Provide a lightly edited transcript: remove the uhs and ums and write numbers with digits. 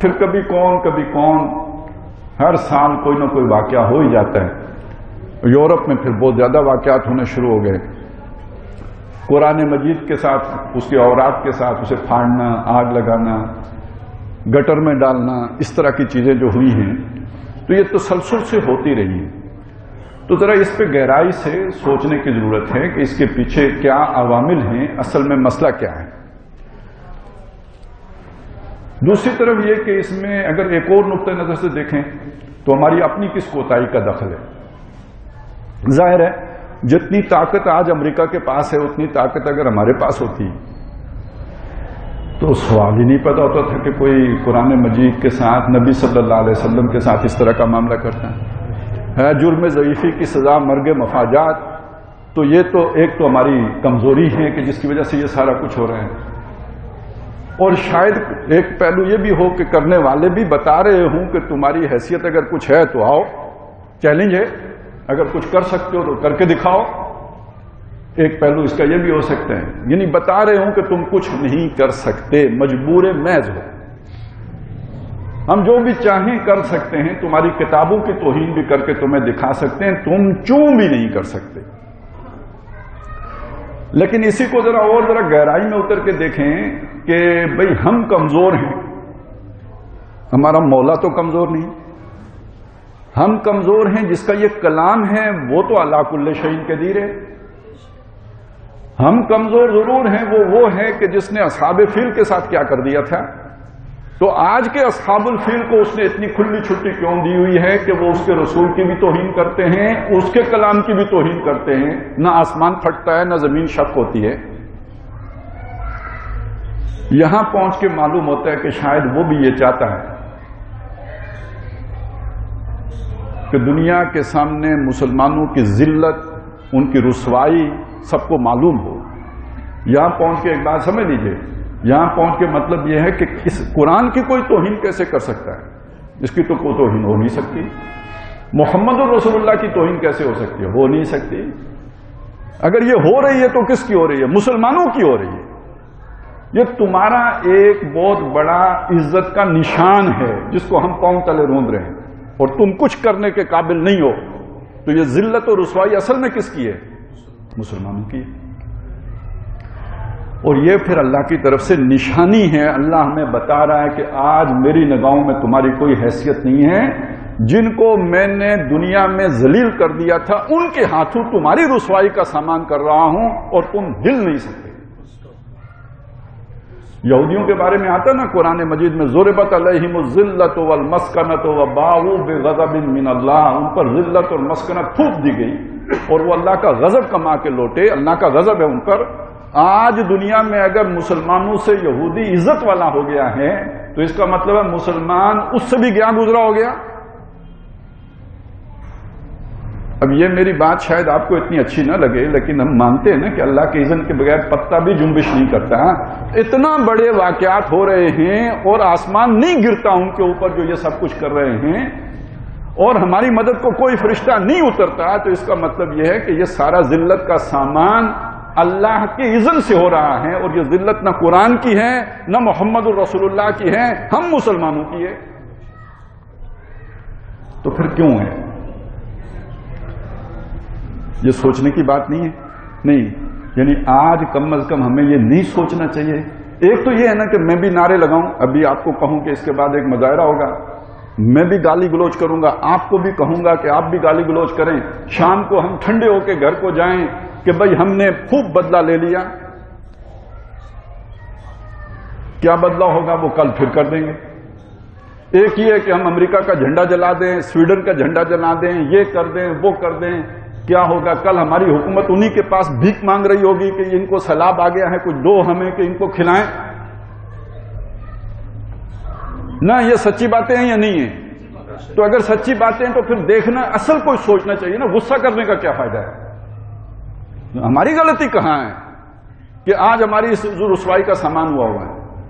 پھر کبھی کون ہر سال کوئی نہ کوئی واقعہ ہو ہی جاتا ہے۔ یورپ میں پھر بہت زیادہ واقعات ہونے شروع ہو گئے، قرآن مجید کے ساتھ اس کے اوراق کے ساتھ اسے پھاڑنا، آگ لگانا، گٹر میں ڈالنا، اس طرح کی چیزیں جو ہوئی ہیں تو یہ تسلسل سے ہوتی رہی ہیں۔ تو ذرا اس پہ گہرائی سے سوچنے کی ضرورت ہے کہ اس کے پیچھے کیا عوامل ہیں، اصل میں مسئلہ کیا ہے۔ دوسری طرف یہ کہ اس میں اگر ایک اور نقطۂ نظر سے دیکھیں تو ہماری اپنی کس کوتاہی کا دخل ہے۔ ظاہر ہے جتنی طاقت آج امریکہ کے پاس ہے اتنی طاقت اگر ہمارے پاس ہوتی تو سوال ہی نہیں پیدا ہوتا تھا کہ کوئی قرآن مجید کے ساتھ، نبی صلی اللہ علیہ وسلم کے ساتھ اس طرح کا معاملہ کرتا ہے۔ جرم ضعیفی کی سزا مرگ مفاجات، تو یہ تو ایک تو ہماری کمزوری ہے کہ جس کی وجہ سے یہ سارا کچھ ہو رہا ہے، اور شاید ایک پہلو یہ بھی ہو کہ کرنے والے بھی بتا رہے ہوں کہ تمہاری حیثیت اگر کچھ ہے تو آؤ، چیلنج ہے، اگر کچھ کر سکتے ہو تو کر کے دکھاؤ۔ ایک پہلو اس کا یہ بھی ہو سکتا ہے، یعنی بتا رہے ہوں کہ تم کچھ نہیں کر سکتے، مجبور محض ہو، ہم جو بھی چاہیں کر سکتے ہیں، تمہاری کتابوں کی توہین بھی کر کے تمہیں دکھا سکتے ہیں، تم چوں بھی نہیں کر سکتے۔ لیکن اسی کو ذرا گہرائی میں اتر کے دیکھیں کہ بھئی ہم کمزور ہیں، ہمارا مولا تو کمزور نہیں، ہم کمزور ہیں، جس کا یہ کلام ہے وہ تو علی کل شیء قدیر ہے۔ ہم کمزور ضرور ہیں، وہ ہے کہ جس نے اصحاب فیل کے ساتھ کیا کر دیا تھا، تو آج کے اصحاب الفیل کو اس نے اتنی کھلی چھٹی کیوں دی ہوئی ہے کہ وہ اس کے رسول کی بھی توہین کرتے ہیں، اس کے کلام کی بھی توہین کرتے ہیں، نہ آسمان پھٹتا ہے نہ زمین شق ہوتی ہے۔ یہاں پہنچ کے معلوم ہوتا ہے کہ شاید وہ بھی یہ چاہتا ہے کہ دنیا کے سامنے مسلمانوں کی ذلت، ان کی رسوائی سب کو معلوم ہو۔ یہاں پہنچ کے ایک بات سمجھ لیجئے، یہاں پہنچ کے مطلب یہ ہے کہ اس قرآن کی کوئی توہین کیسے کر سکتا ہے؟ اس کی تو کوئی توہین ہو نہیں سکتی۔ محمد الرسول اللہ کی توہین کیسے ہو سکتی ہے؟ ہو نہیں سکتی۔ اگر یہ ہو رہی ہے تو کس کی ہو رہی ہے؟ مسلمانوں کی ہو رہی ہے۔ یہ تمہارا ایک بہت بڑا عزت کا نشان ہے جس کو ہم پاؤں تلے روند رہے ہیں، اور تم کچھ کرنے کے قابل نہیں ہو، تو یہ ذلت اور رسوائی اصل میں کس کی ہے؟ مسلمانوں کی ہے۔ اور یہ پھر اللہ کی طرف سے نشانی ہے، اللہ ہمیں بتا رہا ہے کہ آج میری نگاہوں میں تمہاری کوئی حیثیت نہیں ہے، جن کو میں نے دنیا میں ذلیل کر دیا تھا ان کے ہاتھوں تمہاری رسوائی کا سامان کر رہا ہوں اور تم ہل نہیں سکتے۔ یہودیوں کے بارے میں آتا نا قرآن مجید میں، ضربت علیہم الذلۃ والمسکنۃ وباؤوا بغضب من اللہ، ان پر ذلت اور مسکنت تھوپ دی گئی اور وہ اللہ کا غضب کما کے لوٹے، اللہ کا غضب ہے ان پر۔ آج دنیا میں اگر مسلمانوں سے یہودی عزت والا ہو گیا ہے تو اس کا مطلب ہے مسلمان اس سے بھی گیا گزرا ہو گیا۔ اب یہ میری بات شاید آپ کو اتنی اچھی نہ لگے، لیکن ہم مانتے ہیں نا کہ اللہ کے اذن کے بغیر پتا بھی جنبش نہیں کرتا۔ اتنا بڑے واقعات ہو رہے ہیں اور آسمان نہیں گرتا ان کے اوپر جو یہ سب کچھ کر رہے ہیں، اور ہماری مدد کو کوئی فرشتہ نہیں اترتا، تو اس کا مطلب یہ ہے کہ یہ سارا ذلت کا سامان اللہ کے اذن سے ہو رہا ہے، اور یہ ذلت نہ قرآن کی ہے نہ محمد الرسول اللہ کی ہے، ہم مسلمانوں کی ہے۔ تو پھر کیوں ہے؟ یہ سوچنے کی بات نہیں ہے؟ نہیں، یعنی آج کم از کم ہمیں یہ نہیں سوچنا چاہیے۔ ایک تو یہ ہے نا کہ میں بھی نعرے لگاؤں، ابھی آپ کو کہوں کہ اس کے بعد ایک مظاہرہ ہوگا، میں بھی گالی گلوچ کروں گا، آپ کو بھی کہوں گا کہ آپ بھی گالی گلوچ کریں، شام کو ہم ٹھنڈے ہو کے گھر کو جائیں کہ بھئی ہم نے خوب بدلہ لے لیا۔ کیا بدلہ ہوگا وہ کل پھر کر دیں گے۔ ایک یہ ہے کہ ہم امریکہ کا جھنڈا جلا دیں، سویڈن کا جھنڈا جلا دیں، یہ کر دیں وہ کر دیں۔ کیا ہوگا؟ کل ہماری حکومت انہی کے پاس بھیک مانگ رہی ہوگی کہ ان کو سیلاب آ گیا ہے، کچھ دو ہمیں کہ ان کو کھلائیں۔ نہ یہ سچی باتیں ہیں یا نہیں ہیں؟ تو اگر سچی باتیں ہیں تو پھر دیکھنا، اصل کوئی سوچنا چاہیے نا، غصہ کرنے کا کیا فائدہ ہے؟ ہماری غلطی کہاں ہے کہ آج ہماری اس رسوائی کا سامان ہوا ہے؟